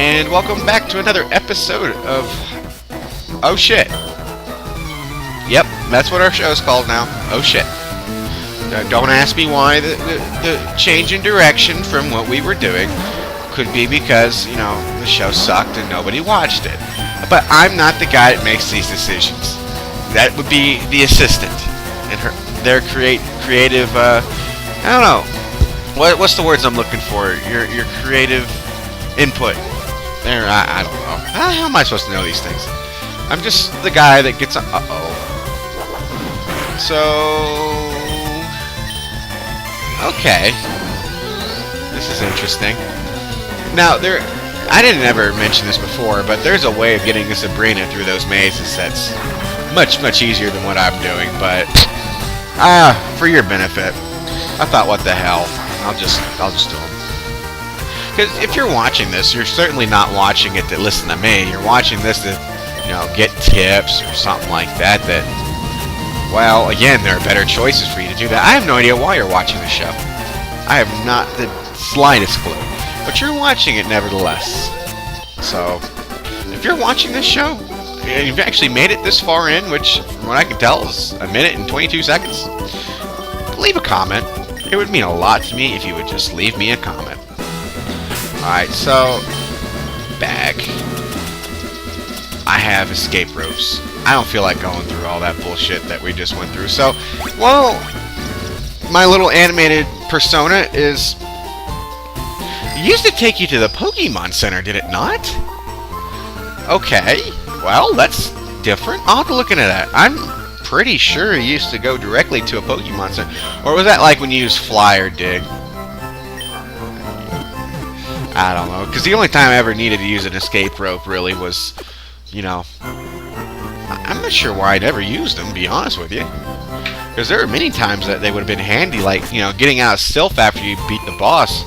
and welcome back to another episode of Oh Shit. Yep, that's what our show is called now. Oh Shit. Don't ask me why the change in direction from what we were doing. Could be because, you know, the show sucked and nobody watched it. But I'm not the guy that makes these decisions. That would be the assistant and their creative. I don't know. What's the words I'm looking for? Your creative input. There, I don't know. How am I supposed to know these things? I'm just the guy that gets. So, okay, this is interesting. Now I didn't ever mention this before, but there's a way of getting a Sabrina through those mazes that's much easier than what I'm doing. But for your benefit, I thought, what the hell? I'll just do them. Because if you're watching this, you're certainly not watching it to listen to me. You're watching this to, you know, get tips or something like that. That, well, again, there are better choices for you to do that. I have no idea why you're watching the show. I have not the slightest clue. But you're watching it nevertheless. So, if you're watching this show, and you've actually made it this far in, which, from what I can tell, is a minute and 22 seconds, leave a comment. It would mean a lot to me if you would just leave me a comment. Alright, so, back. I have escape ropes. I don't feel like going through all that bullshit that we just went through. So, well, my little animated persona is... It used to take you to the Pokemon Center, did it not? Okay, well, that's different. I'll have to look into that. I'm pretty sure it used to go directly to a Pokemon Center. Or was that like when you used FireRed? I don't know. Because the only time I ever needed to use an escape rope really was, you know... I'm not sure why I never used them, to be honest with you. Because there are many times that they would have been handy, like, you know, getting out of stealth after you beat the boss.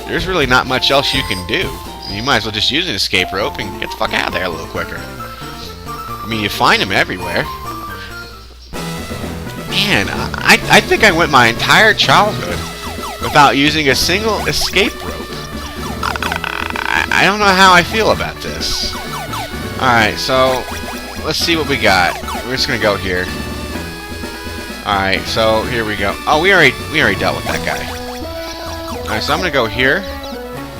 There's really not much else you can do. You might as well just use an escape rope and get the fuck out of there a little quicker. I mean, you find them everywhere. Man, I think I went my entire childhood without using a single escape rope. I don't know how I feel about this. Alright, so let's see what we got. We're just gonna go here. Alright, so here we go. Oh, we already dealt with that guy. Alright, so I'm gonna go here.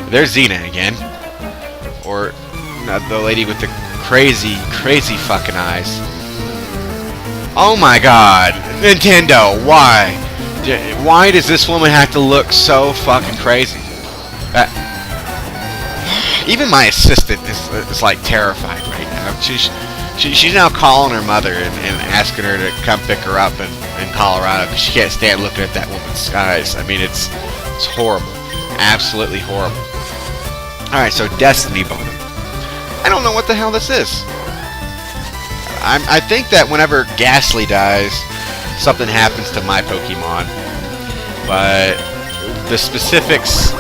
There's Xena again. Or the lady with the crazy fucking eyes. Oh my god! Nintendo, why? Why does this woman have to look so fucking crazy? Even my assistant is like terrified right now. She's now calling her mother and asking her to come pick her up in Colorado because she can't stand looking at that woman's eyes. I mean, it's horrible. Absolutely horrible. Alright, so Destiny Bone. I don't know what the hell this is. I think that whenever Ghastly dies, something happens to my Pokemon. But the specifics,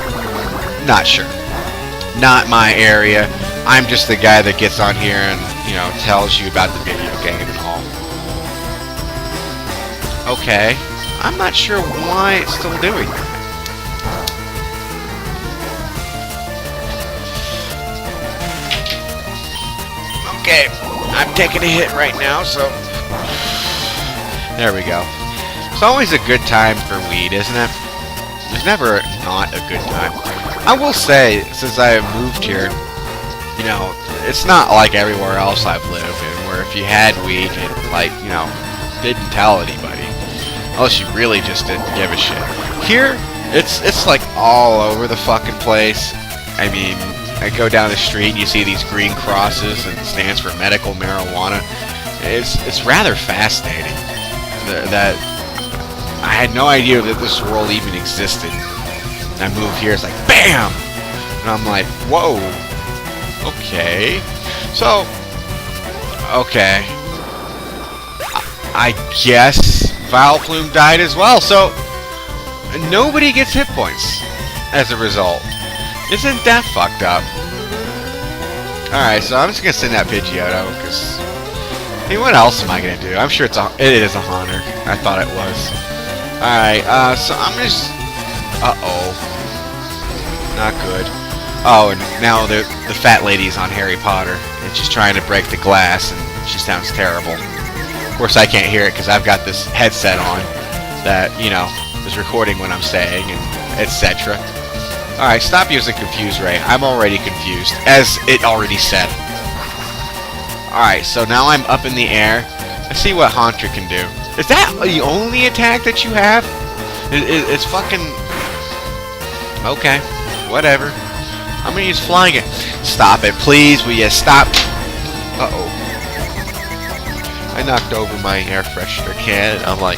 not sure. Not my area. I'm just the guy that gets on here and, you know, tells you about the video game and all. Okay. I'm not sure why it's still doing that. Okay, I'm taking a hit right now, so... There we go. It's always a good time for weed, isn't it? There's never not a good time. I will say, since I have moved here, you know, it's not like everywhere else I've lived in, where if you had weed, it, like, you know, didn't tell anybody. Unless you really just didn't give a shit. Here, it's like all over the fucking place. I mean... I go down the street and you see these green crosses and it stands for medical marijuana. It's rather fascinating that I had no idea that this world even existed. And I moved here, it's like BAM! And I'm like, whoa. Okay. So, okay. I guess Vileplume died as well, so nobody gets hit points as a result. Isn't that fucked up? Alright, so I'm just gonna send that Pidgeotto, because... I mean, what else am I gonna do? I'm sure it is a Haunter. I thought it was. Alright, so I'm just... Uh-oh. Not good. Oh, and now the fat lady's on Harry Potter, and she's trying to break the glass, and she sounds terrible. Of course, I can't hear it because I've got this headset on that, you know, is recording what I'm saying, and etc. Alright, stop using Confuse Ray. I'm already confused, as it already said. Alright, so now I'm up in the air. Let's see what Haunter can do. Is that the only attack that you have? It's fucking... Okay, whatever. I'm gonna use Flying It. Stop it, please. Will you stop? Uh-oh. I knocked over my air freshener can. I'm like...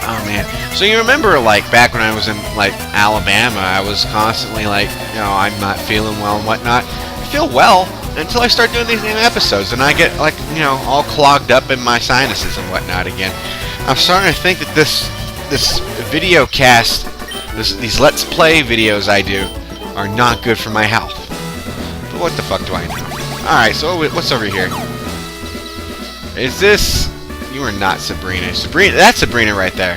Oh, man. So you remember, like, back when I was in, like, Alabama, I was constantly like, you know, I'm not feeling well and whatnot. I feel well until I start doing these damn episodes, and I get, like, you know, all clogged up in my sinuses and whatnot again. I'm starting to think that this video cast, these Let's Play videos I do, are not good for my health. But what the fuck do I know? Alright, so what's over here? Is this... You are not Sabrina. Sabrina, that's Sabrina right there.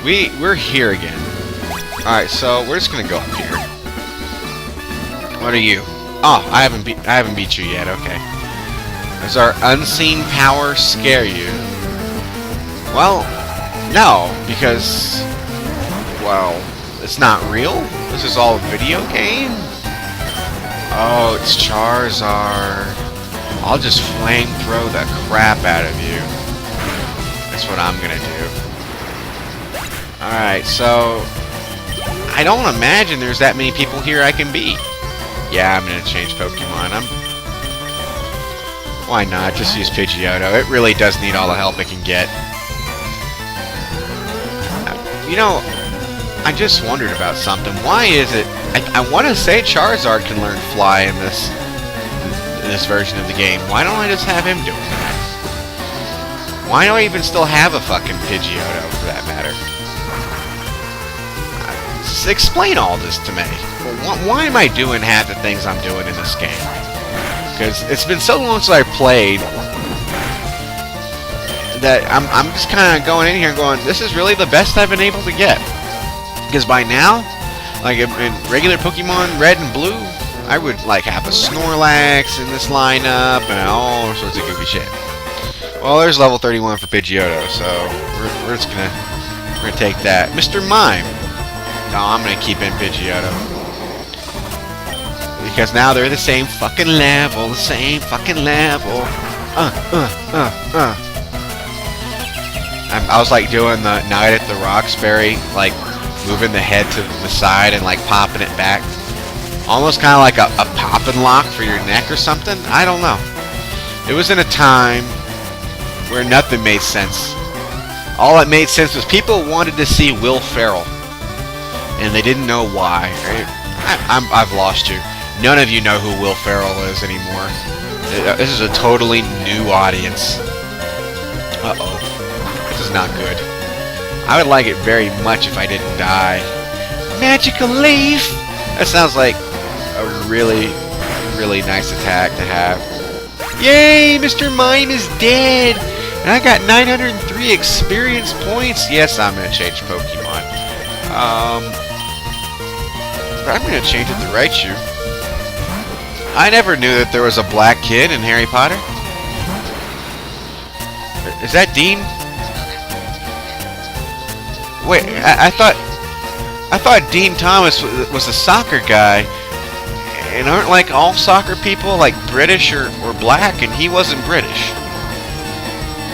We're here again. Alright, so we're just gonna go up here. What are you? Oh, I haven't beat you yet, okay. Does our unseen power scare you? Well, no, because, well, it's not real. This is all a video game. Oh, it's Charizard. I'll just flamethrow the crap out of you. That's what I'm gonna do. Alright, so I don't imagine there's that many people here I can beat. Yeah, I'm gonna change Pokemon. Why not? Just use Pidgeotto. It really does need all the help it can get. You know, I just wondered about something. Why is it... I want to say Charizard can learn Fly in this version of the game. Why don't I just have him doing that? Why do I even still have a fucking Pidgeotto, for that matter? Just explain all this to me. Why am I doing half the things I'm doing in this game? Because it's been so long since I played that I'm just kind of going in here and going, this is really the best I've been able to get. Because by now, like in regular Pokemon Red and Blue, I would like have a Snorlax in this lineup and all sorts of goofy shit. Well, there's level 31 for Pidgeotto, so we're just gonna take that. Mr. Mime. No, I'm gonna keep in Pidgeotto because now they're the same fucking level, I was like doing the Night at the Roxbury, like moving the head to the side and like popping it back. Almost kind of like a pop and lock for your neck or something. I don't know. It was in a time where nothing made sense. All that made sense was people wanted to see Will Ferrell, and they didn't know why. I've lost you. None of you know who Will Ferrell is anymore. This is a totally new audience. Uh-oh. This is not good. I would like it very much if I didn't die. Magical Leaf! That sounds like a really, really nice attack to have. Yay! Mr. Mime is dead! And I got 903 experience points. Yes, I'm going to change Pokemon. But I'm going to change it to Raichu. I never knew that there was a black kid in Harry Potter. Is that Dean? Wait, I thought Dean Thomas was a soccer guy. And aren't like all soccer people like British or black? And he wasn't British.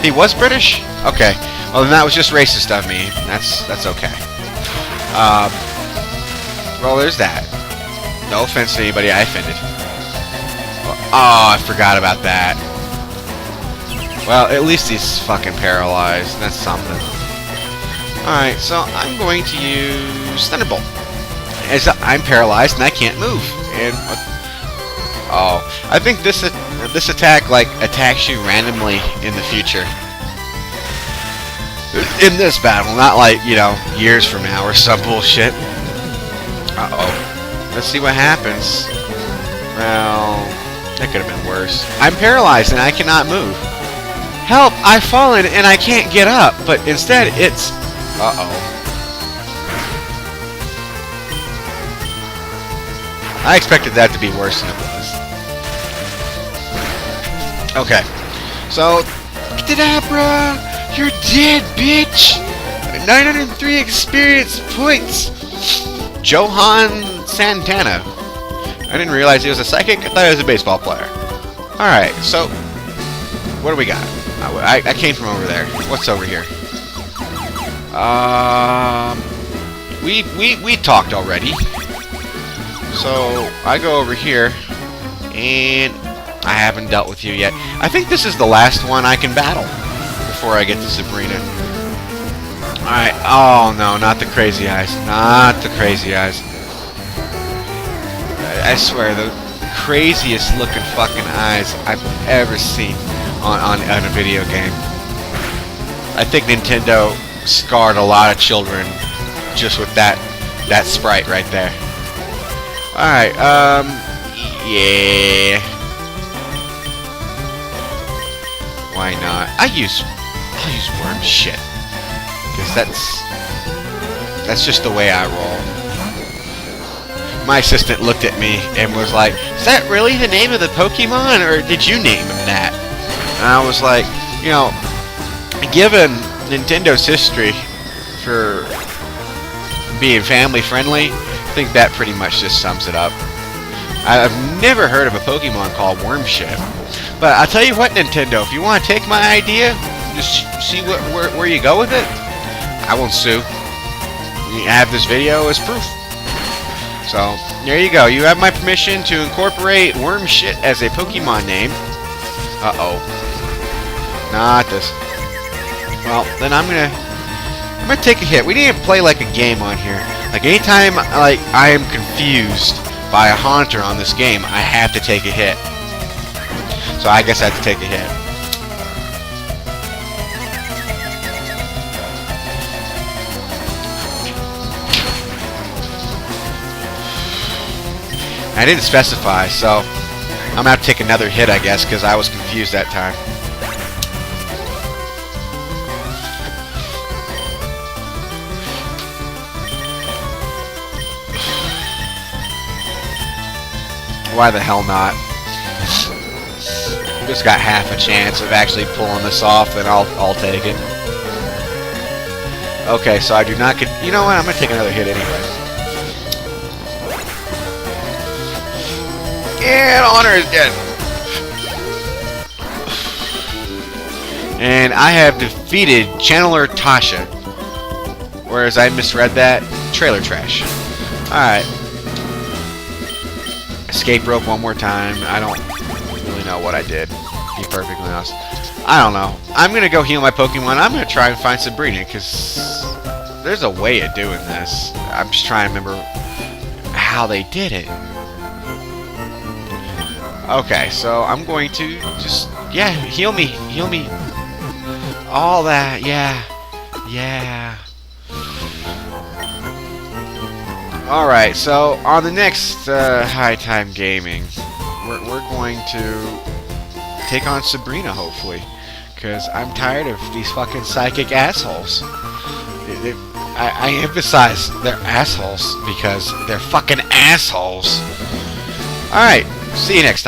He was British? Okay. Well, then that was just racist of me. That's okay. Well, there's that. No offense to anybody I offended. Oh, I forgot about that. Well, at least he's fucking paralyzed. That's something. Alright, so I'm going to use Thunderbolt. As I'm paralyzed and I can't move. And what? Oh, I think this attack like attacks you randomly in the future. In this battle, not like, you know, years from now or some bullshit. Uh-oh. Let's see what happens. Well, that could have been worse. I'm paralyzed and I cannot move. Help! I've fallen and I can't get up. But instead, it's... Uh-oh. I expected that to be worse than it was. Okay. So, Kadabra, you're dead, bitch! 903 experience points! Johan Santana. I didn't realize he was a psychic. I thought he was a baseball player. Alright, so what do we got? I came from over there. What's over here? We talked already. So I go over here, and I haven't dealt with you yet. I think this is the last one I can battle before I get to Sabrina. Alright, oh no, not the crazy eyes. Not the crazy eyes. I swear, the craziest looking fucking eyes I've ever seen on a video game. I think Nintendo scarred a lot of children just with that sprite right there. Alright, yeah. Why not? I'll use worm shit. Because that's just the way I roll. My assistant looked at me and was like, "Is that really the name of the Pokemon, or did you name him that?" And I was like, you know, given Nintendo's history for being family friendly, I think that pretty much just sums it up. I've never heard of a Pokemon called Wormship. But I'll tell you what, Nintendo, if you want to take my idea, just see where you go with it, I won't sue. You have this video as proof. So, there you go. You have my permission to incorporate Wormshit as a Pokemon name. Uh-oh. Not this. Well, then I'm gonna take a hit. We need to play like a game on here. Like, anytime I am confused by a haunter on this game, I have to take a hit. So I guess I have to take a hit. I didn't specify, so I'm gonna have to take another hit, I guess, because I was confused that time. Why the hell not? Just got half a chance of actually pulling this off, and I'll take it. Okay, so I do not get. You know what? I'm gonna take another hit anyway. And Honor is dead. And I have defeated Channeler Tasha. Whereas I misread that. Trailer trash. Alright. Escape rope one more time. I don't really know what I did, to be perfectly honest. I don't know. I'm going to go heal my Pokemon. I'm going to try and find Sabrina, because there's a way of doing this. I'm just trying to remember how they did it. Okay, so I'm going to just, yeah, heal me, all that, yeah. Alright, so on the next High Time Gaming, we're going to take on Sabrina, hopefully, because I'm tired of these fucking psychic assholes. I emphasize they're assholes, because they're fucking assholes. Alright, see you next time.